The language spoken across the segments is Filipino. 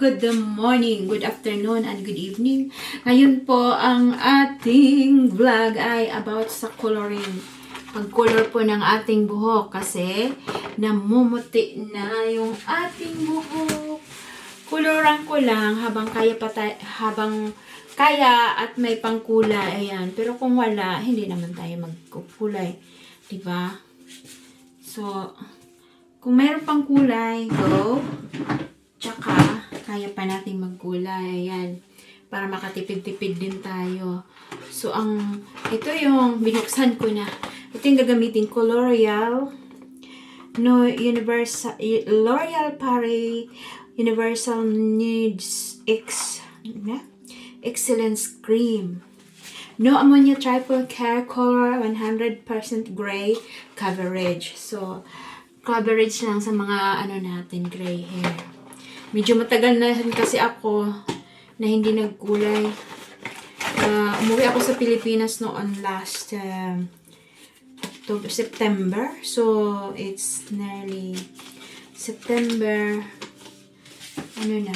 good morning, good afternoon, and good evening. Ngayon po, ang ating vlog ay about sa coloring. Pag-color po ng ating buhok kasi namumuti na yung ating buhok. Koloran ko lang habang kaya at may pangkulay. Ayan. Pero kung wala, hindi naman tayo magkukulay. Diba? So, kung mayroon pang kulay, go. Tsaka, kaya pa natin magkulay. Ayan. Para makatipid-tipid din tayo. So, ito yung binuksan ko na. Ito yung gagamitin ko, L'Oreal. L'Oreal Paris Universal Needs Excellence Cream. No ammonia triple care color, 100% gray coverage. So, coverage lang sa mga natin, gray hair. Medyo matagal na kasi ako na hindi nagkulay. Umuwi ako sa Pilipinas noon last September. So, it's nearly September,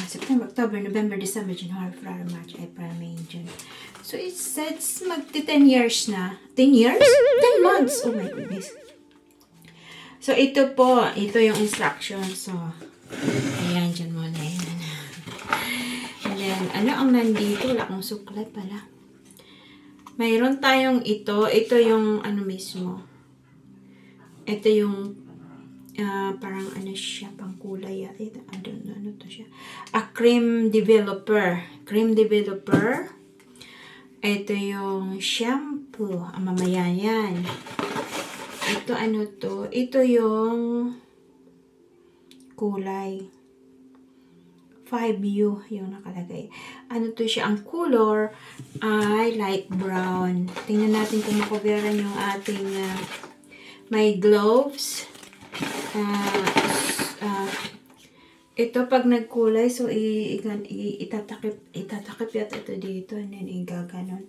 September, October, November, December, January, February, March, April, May, June. So, it's magti 10 years na. 10 years? 10 months! Oh my goodness. So, ito yung instruction. So, ayan, dyan muna yan. And then, ang nandito? Wala akong suklay pala. Mayroon tayong ito. Ito yung, mismo. Ito yung, parang siya, pang kulay. I don't know, ano to siya. A cream developer. Cream developer. Ito yung shampoo. Mamaya yan. Ito to? Ito yung kulay. 5U yung nakalagay. To siya? Ang color ay light brown. Tingnan natin kung makoveran yung ating may gloves. Ito pag nagkulay, so itatakip yata ito dito and then igaganon.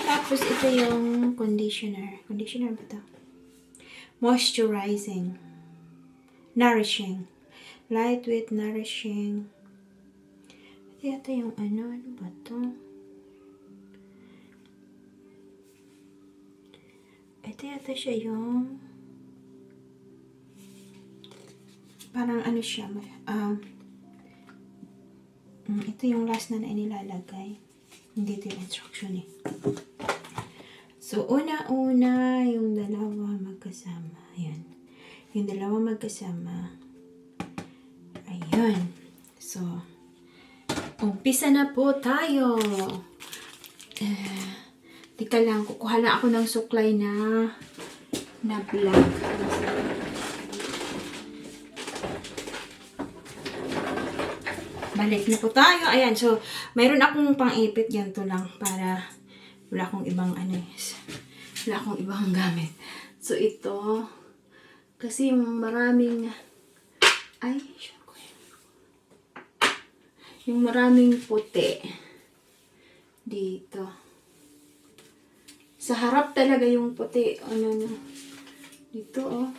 Tapos ito yung conditioner. Conditioner ba ito? Moisturizing. Nourishing. Lightweight, nourishing. Ito yata yung ano ba ito? Ito yata siya yung parang siya. Ito yung last na inilalagay. Hindi ito yung instruction eh. So, una-una, yung dalawa magkasama. Ayan. Yung dalawa magkasama. Ayan. So, umpisa na po tayo. Tika lang, kukuha na ako ng suklay na black. Balik na po tayo. Ayan, so, mayroon akong pang-ipit. Ganito lang para wala akong ibang wala akong ibang gamit. So, ito, kasi maraming, yung maraming puti dito. Sa harap talaga yung puti. Dito,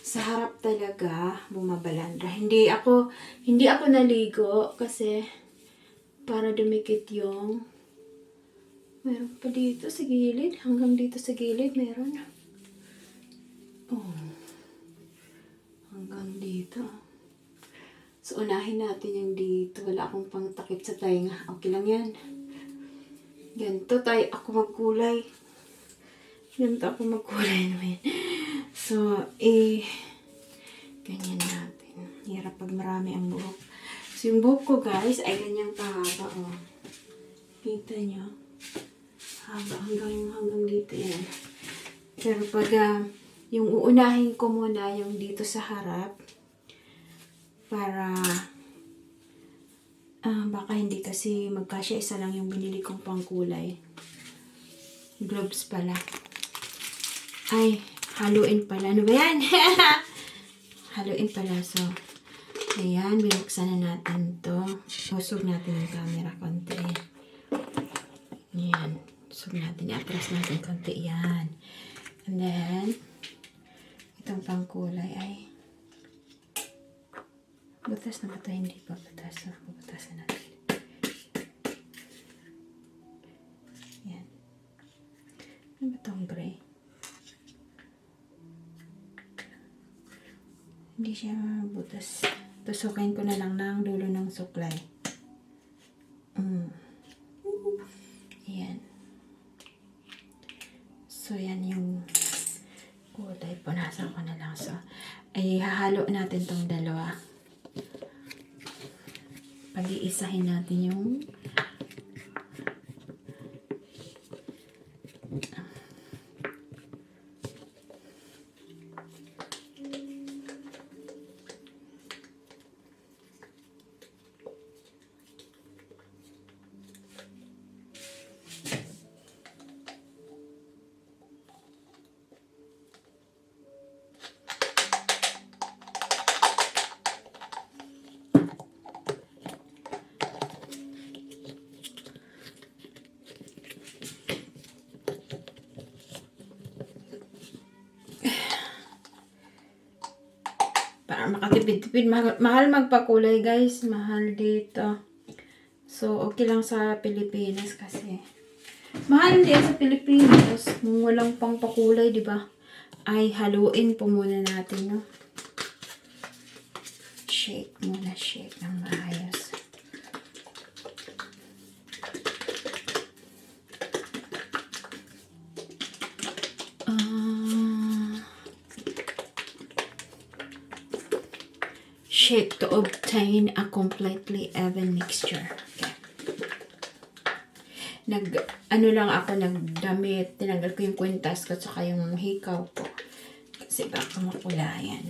sa harap talaga bumabalandra. Hindi ako naligo kasi para dumikit yung meron pa dito sa gilid. Hanggang dito sa gilid meron. Hanggang dito. So, unahin natin yung dito. Wala akong pang takip sa tainga. Okay lang yan. Ganito ako magkulay. Naman. So, ganyan natin. Hirap pag marami ang buhok. So, yung buhok ko, guys, ay ganyang kahaba, Kita nyo? Haba hanggang dito yan. Pero pag, yung uunahin ko muna yung dito sa harap, para, baka hindi kasi magkasya, isa lang yung binili kong pangkulay. Gloves pala. Ay, haluin pala. Ano ba yan? Haluin pala. So, ayan, binuksan na natin to. Usog natin yung camera konti. Ayan. Usog natin. I-press natin konti. Ayan. And then, itong pangkulay ay butas na ba ito? Hindi pa butas. So, bubutasan natin. Yan. Ano ba itong gray? Hindi siya butas. Tusukin ko na lang ng dulo ng suklay. Ayan. So, yan yung kulay. Punasan ko na lang. So, ay hahalo natin tong dalawa. Pag-iisahin natin yung para makatipid-tipid. Mahal magpakulay, guys. Mahal dito. So, okay lang sa Pilipinas kasi. Mahal din sa Pilipinas. Kung walang pang pakulay, di ba? Ay, haluin po muna natin, no? Shake muna. Shake ng maayos. Shake to obtain a completely even mixture. Okay. Ano lang ako, nagdamit, tinanggal ko yung kwintas ko at saka yung hikaw ko. Kasi baka makulayan.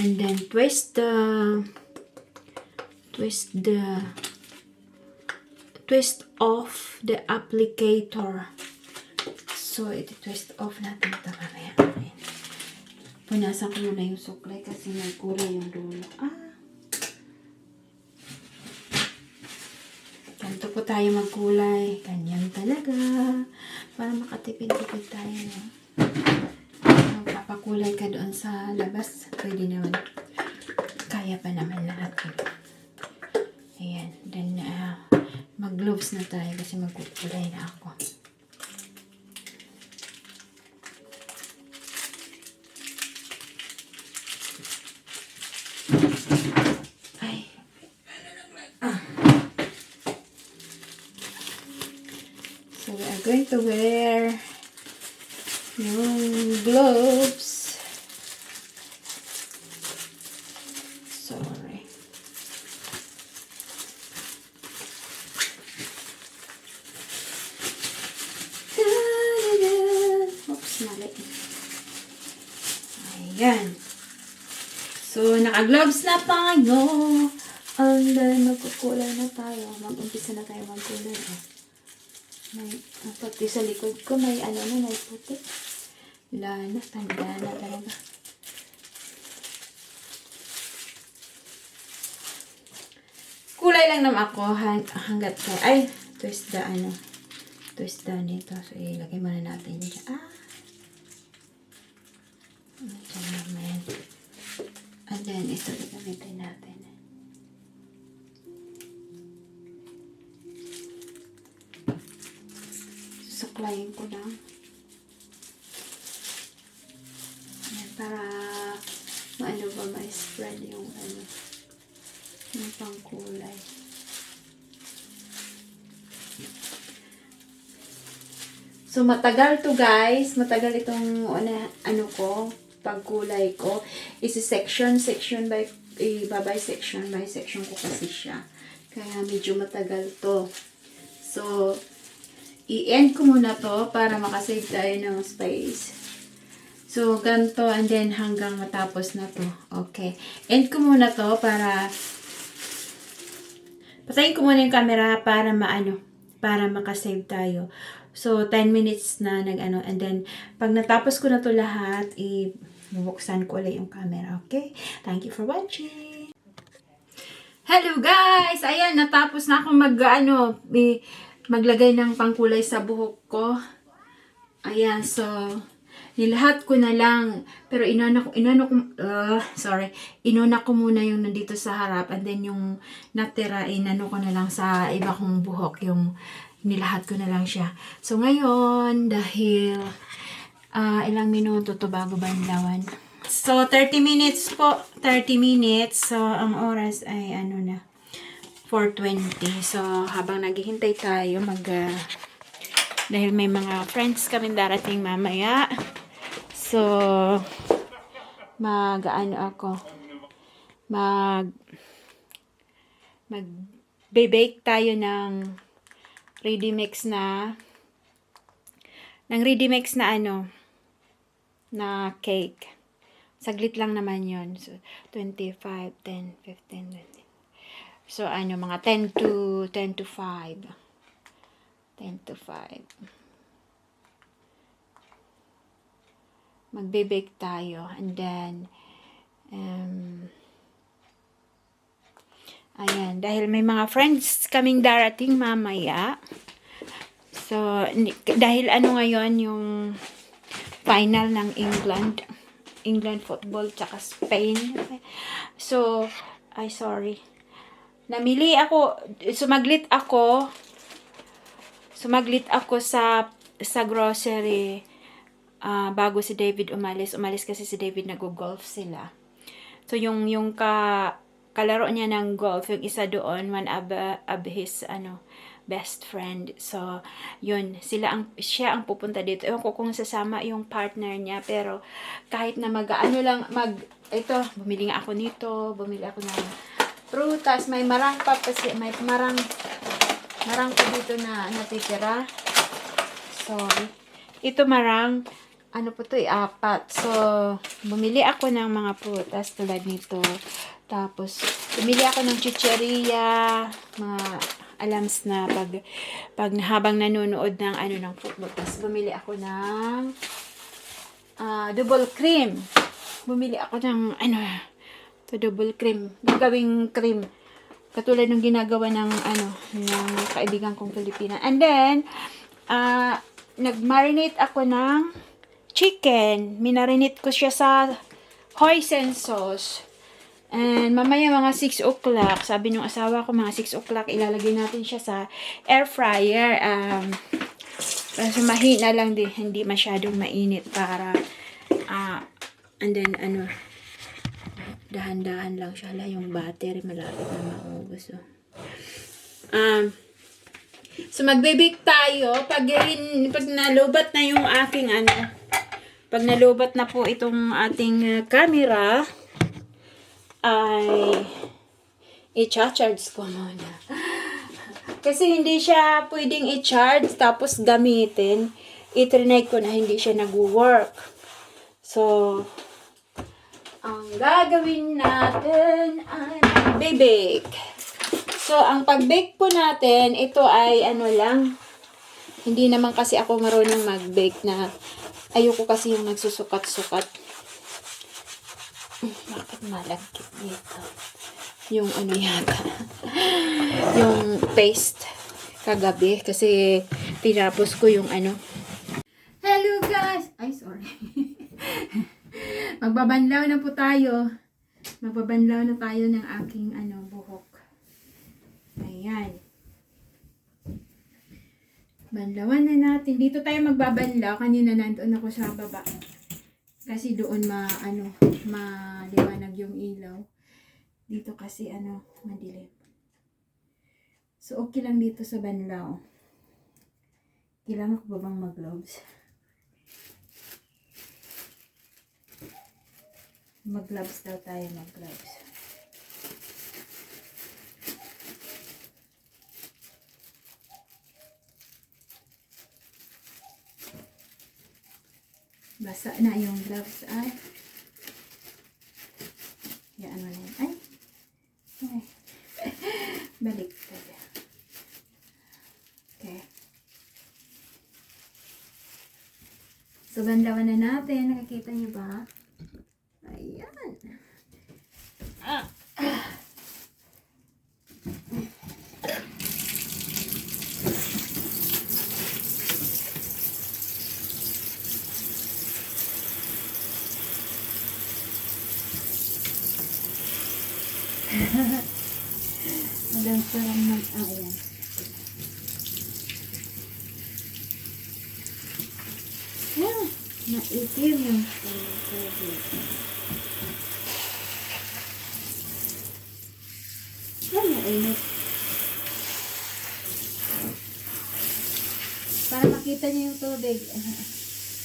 And then twist off the applicator. So, iti-twist off natin ito mamaya. Punasan ko muna yung suklay kasi nagkulay yung dulo. Ganito po tayo magkulay. Ganyan talaga. Para makatipid-tipid tayo. No? Magpapakulay ka doon sa labas. Pwede naman. Kaya pa naman lahat. Ayan. Then, mag-gloves na tayo kasi magkukulay na ako. So, we are going to wear yung gloves. Sorry. Oops, mali. Ayan. So, naka-gloves na tayo. And then, magkukulay na tayo. Mag-umpisa na tayo magkulay. Pati sa likod ko, may ano na, may puti. Lana, tanda na talaga. Kulay lang naman ako hanggat ko. Ay, twist the nito. So, ilagay muna natin dyan. Ito naman. And then, ito gagamitin natin. Suklayin ko lang. Ayan, para maano ba, ma-spread yung yung pangkulay. So, matagal to guys. Matagal itong pagkulay ko. Section by section ko kasi siya. Kaya medyo matagal to. So, i-end ko muna to para makasave tayo ng space. So, ganito and then hanggang matapos na to. Okay. End ko muna to para patayin ko muna yung camera para para makasave tayo. So, 10 minutes na and then pag natapos ko na to lahat, bubuksan ko ulit yung camera. Okay? Thank you for watching. Hello guys! Ayan, natapos na akong maglagay ng pangkulay sa buhok ko. Ayan, so nilahat ko na lang. Pero inuna ko muna yung nandito sa harap, and then yung natira, inano ko na lang sa iba kong buhok, yung nilahat ko na lang siya. So ngayon, dahil ilang minuto to bago banlawan. So 30 minutes po, 30 minutes. So ang oras ay 4:20. So habang naghihintay tayo dahil may mga friends kami darating mamaya. So, mag-bake tayo ng ready mix na cake. Saglit lang naman yon. So, 25, 10, 15, 20. So, mga 10 to 5. 10 to 5. Magbe-bake tayo, and then ayan, dahil may mga friends kaming darating mamaya. So dahil ngayon yung final ng England football tsaka Spain. So sumaglit ako sa grocery bago si David umalis kasi si David nag-golf sila. So yung kalaro niya ng golf, yung isa doon, one of his best friend. So yun, siya ang pupunta dito. Ewan ko kung sasama yung partner niya, pero kahit na bumili nga ako nito, bumili ako ng prutas, may marang pa kasi, may marang pa dito na natitira. Sorry. Ito marang, 4. So, bumili ako ng mga prutas tulad nito. Tapos, bumili ako ng chicheria, mga alams na pag habang nanonood ng football. Tapos, bumili ako ng double cream. Bumili ako ng, double cream. Gagawing cream. Katulad ng ginagawa ng kaibigan kong Pilipina. And then, nag-marinate ako ng chicken. Minarinate ko siya sa hoisin sauce. And mamaya mga 6 o'clock, sabi ng asawa ko, mga 6 o'clock, ilalagay natin siya sa air fryer. Kasi mahina lang din, hindi masyadong mainit para, and then, dahan-dahan lang siya. Yung battery, malapit na maubos. So, magbe-bake tayo. Pag nalubat na yung aking pag nalubat na po itong ating camera, ay i-charge ko muna. Kasi hindi siya pwedeng i-charge tapos gamitin. I-trinay ko na hindi siya nag-work. So, ang gagawin natin ay mag-bake. So, ang pag-bake po natin, ito ay lang. Hindi naman kasi ako marunong mag-bake na ayoko kasi yung nagsusukat-sukat. Bakit malagkit dito? Yung yata. Yung paste kagabi kasi tinapos ko yung Hello guys! Ay, sorry. Magbabanlaw na po tayo. Magbabanlaw na tayo ng aking buhok. Ayan. Banlawan na natin. Dito tayo magbabanlaw. Kanina nandoon ako sa baba. Kasi doon maliwanag yung ilaw. Dito kasi madilim. So okay lang dito sa banlaw. Kailangan ko ba bang mag-gloves? Mag-gloves daw tayo, mag-gloves. Basa na yung gloves ay. Yan na yan. Ay. Balik tayo. Okay. So, banlawan na natin. Nakikita niyo ba? Ayan. Hanggang parang ayan. Ah, maitim yung tubig. Ah, mainit. Para makita niyo yung tubig.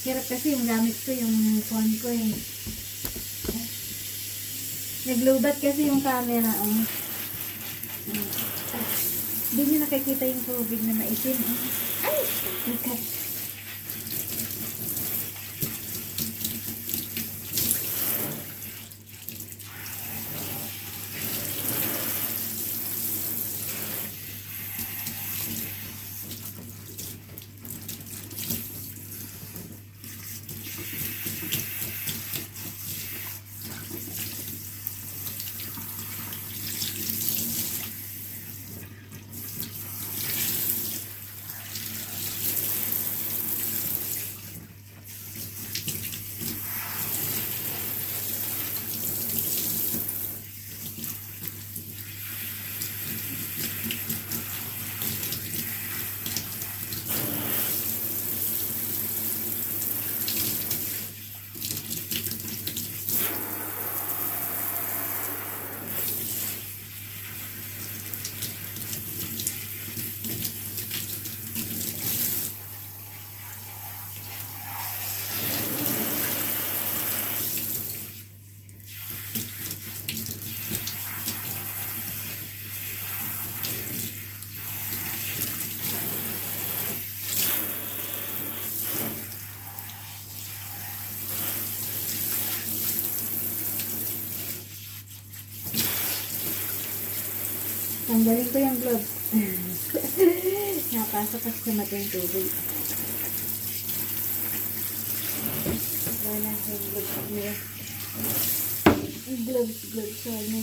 Hirap kasi yung gamit ko, yung phone ko eh. Naglubat kasi yung camera. Oh. Hindi niyo nakikita yung tubig na maitim. Ay! Okay. Tanggalin ko yung gloves. Napasok kasi sa mata yung tubig. Wala yung gloves niya. Gloves, sorry.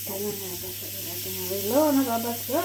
Kaya nabasa yung ating relo. Nababasa!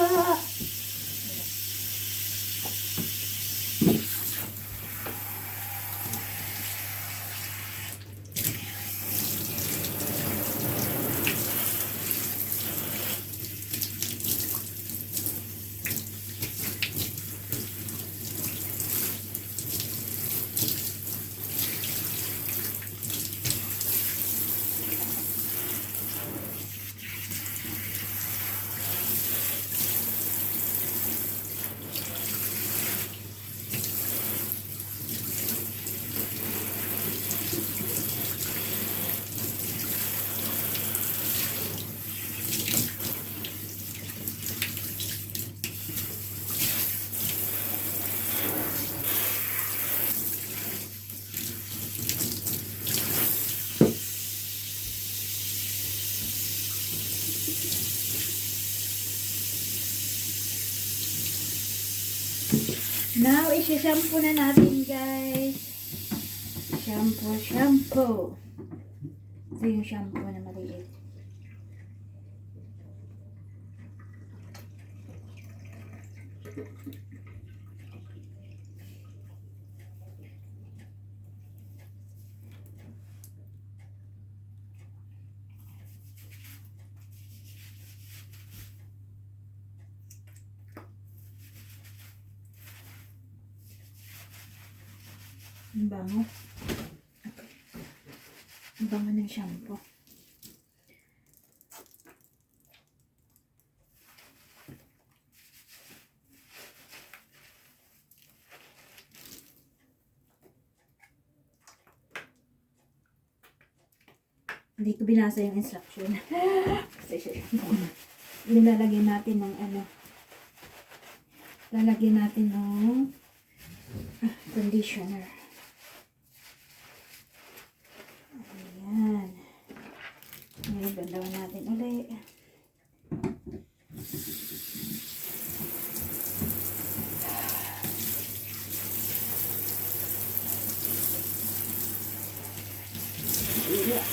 Now, isi-shampoo na natin, guys. Shampoo. Ito yung shampoo na maliit. Ang bango. Okay. Ang bango ng shampoo. Hindi ko binasa yung instruction. Kasi nilalagyan natin ng ano. Lalagyan natin ng conditioner. Ayan. Ngayon, bandawan natin ulit. Yeah.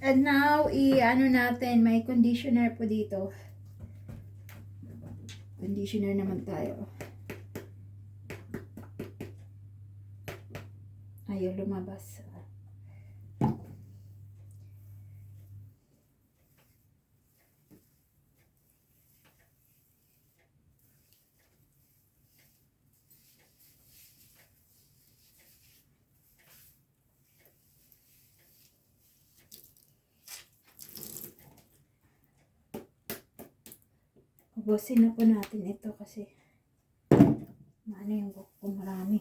And now, i-ano natin, may conditioner po dito. Conditioner naman tayo. Ayaw lumabas. Ubusin na po natin ito kasi maano yung buhok ko marami.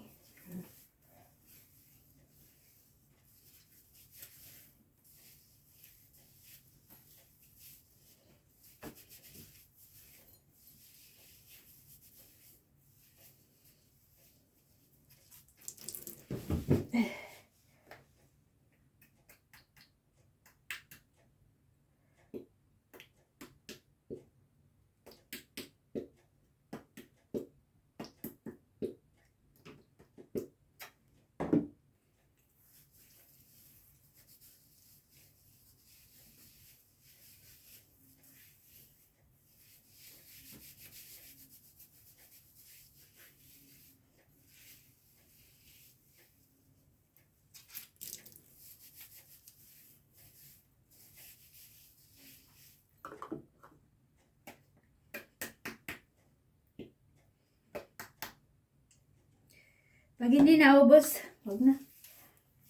Pag hindi naubos, wag na.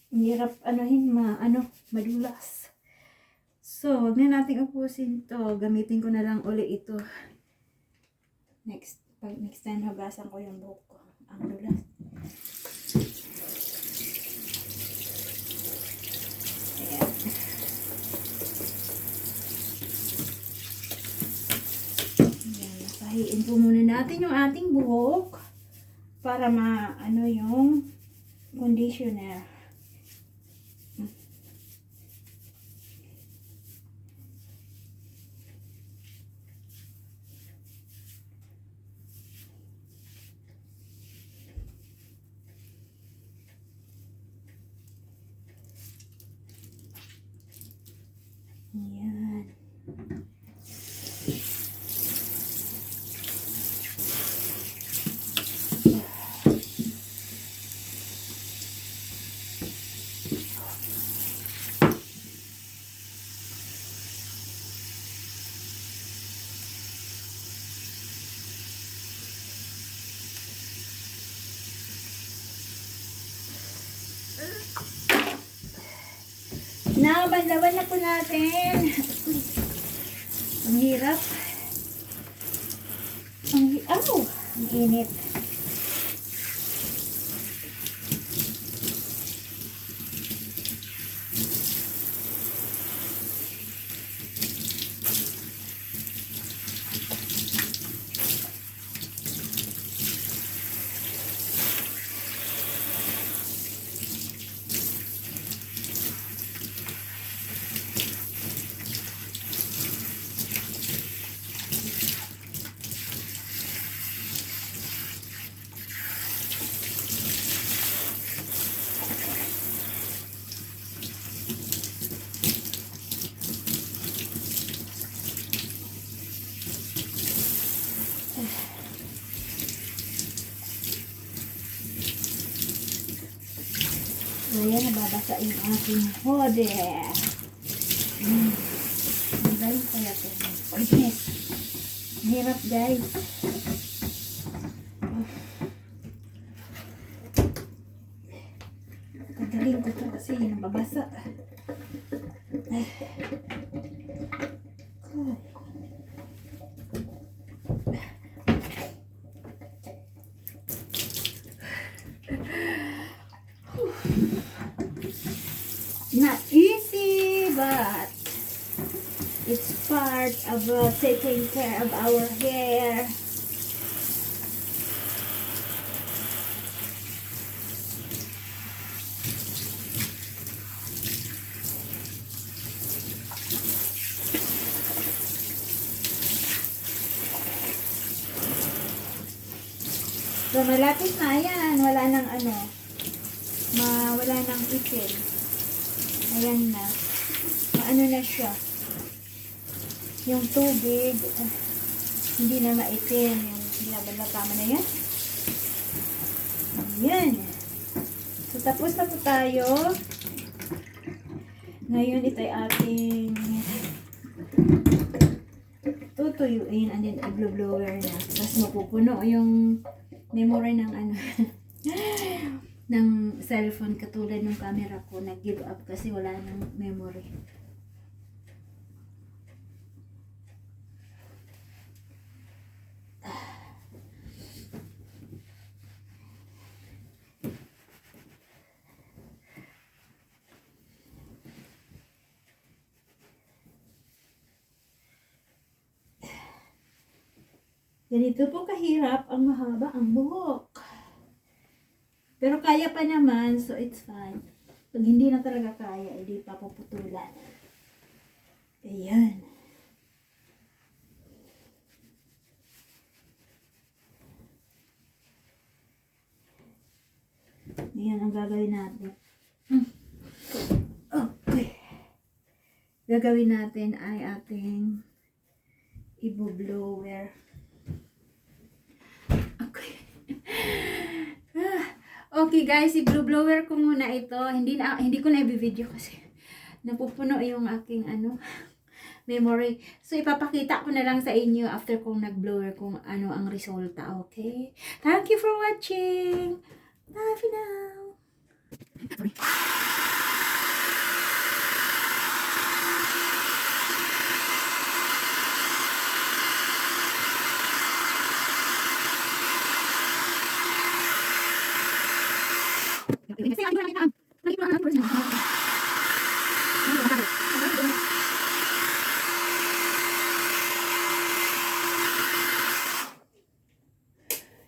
Ang hirap madulas. So, wag na natin ubusin to. Gamitin ko na lang uli ito. Next time, hugasan ko yung buhok ko. Ang dulas. Ayan. Ayan. Pahiin po muna natin yung ating buhok para maano yung conditioner. Ayan. Nabanlawan na po natin. Ang hirap. Ang init. Ayan, nababasa yung aking hode. Ang galing kaya ito. Hirap, guys. Kagaling ko ito kasi nababasa. Ay. Not easy, but it's part of taking care of our hair. So, malapit na yan. Wala nang wala nang itil. Ayan na. Maano na siya. Yung tubig, hindi na maitim. Yung binabala tama na yan. Ayan. So, tapos na po tayo. Ngayon, ito ay ating tutuyuin and then i-blower na. Tapos mapupuno yung memory ng ng cellphone, katulad ng camera ko, nag-give up kasi wala nang memory. Ganito po kahirap ang mahaba ang buhok. Pero kaya pa naman, so it's fine. Pag hindi na talaga kaya, hindi pa puputulan. Ayan. Ayan ang gagawin natin. Okay. Gagawin natin ay ating i-blower. Okay guys, i-blower ko muna ito. Hindi ko na i-video kasi napupuno yung aking memory. So ipapakita ko na lang sa inyo after kong nag-blower kung ano ang resulta, okay? Thank you for watching. Bye for now.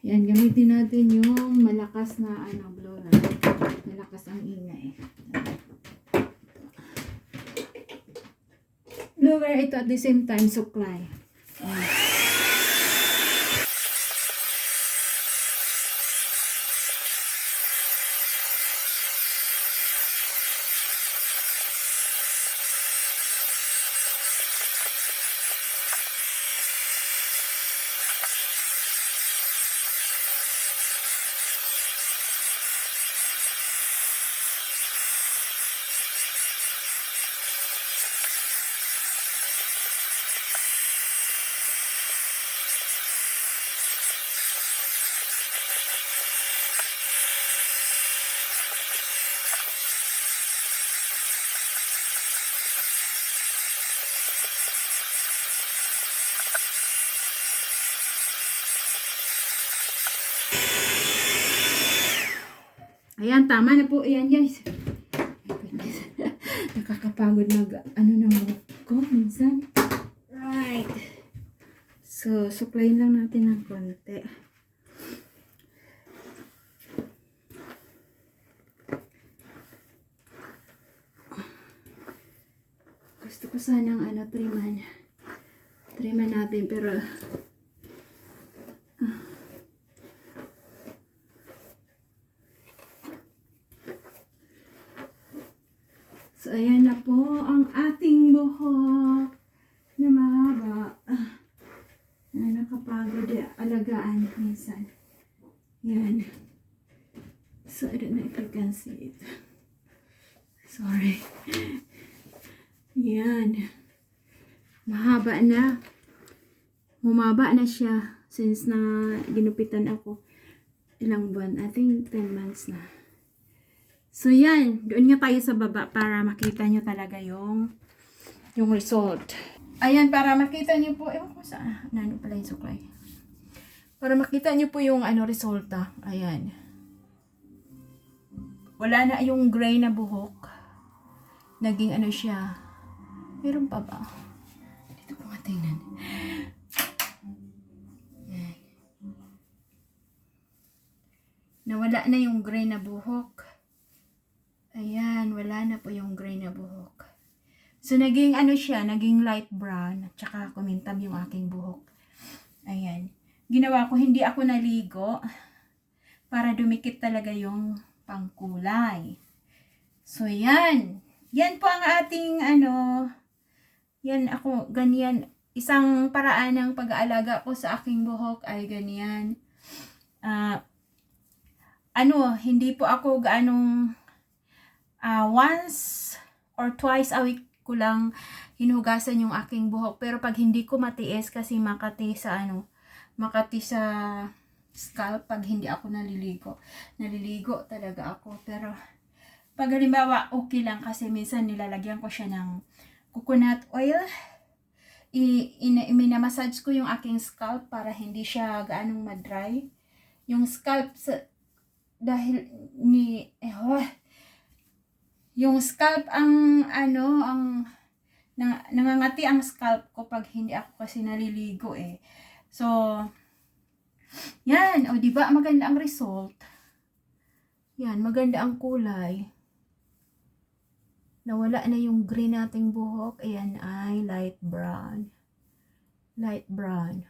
Yan, gamitin natin yung malakas na blower. Malakas ang ingay. Blower ito at the same time suklay. Ayan, tama na po. Ayan, guys. My goodness. Nakakapagod ng buhok ko minsan. Right. So, suklayin lang natin ng konti. Gusto ko sanang triman. Triman natin, pero so, ayan na po ang ating buhok na mahaba. Nakapagod alagaan minsan. Yan. So, I don't know if you can see it. Sorry. Yan. Mahaba na. Humaba na siya since na ginupitan ako. Ilang buwan? I think 10 months na. So, yan. Doon nga tayo sa baba para makita nyo talaga yung result. Ayan, para makita nyo po. Ewan ko saan. Ano pala yung suklay. Para makita nyo po yung resulta. Ayan. Wala na yung gray na buhok. Naging siya. Meron pa ba? Dito ko nga tingnan. Ayan. Nawala na yung gray na buhok. Ayan, wala na po yung gray na buhok. So, naging siya, naging light brown. At saka kumintab yung aking buhok. Ayan. Ginawa ko, hindi ako naligo. Para dumikit talaga yung pangkulay. So, yan. Yan po ang ating, yan ako, ganyan. Isang paraan ng pag-aalaga ko sa aking buhok ay ganyan. Hindi po ako gaanong once or twice a week ko lang hinugasan yung aking buhok. Pero pag hindi ko matiis kasi makati sa scalp pag hindi ako naliligo. Naliligo talaga ako. Pero pag halimbawa okay lang kasi minsan nilalagyan ko siya ng coconut oil. Minamassage ko yung aking scalp para hindi siya gaanong madry. Yung scalp dahil yung scalp ang nangangati ang scalp ko pag hindi ako kasi naliligo eh. So, yan. O, diba? Maganda ang result. Yan. Maganda ang kulay. Nawala na yung green nating buhok. Ayan ay light brown. Light brown.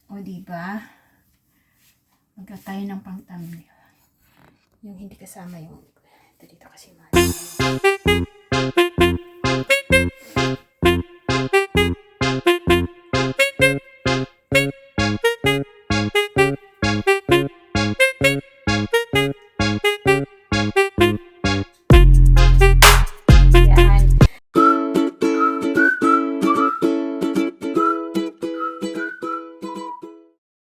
O, diba? Magkatayo ng pang-thumbnail. Yung hindi kasama yung dito kasi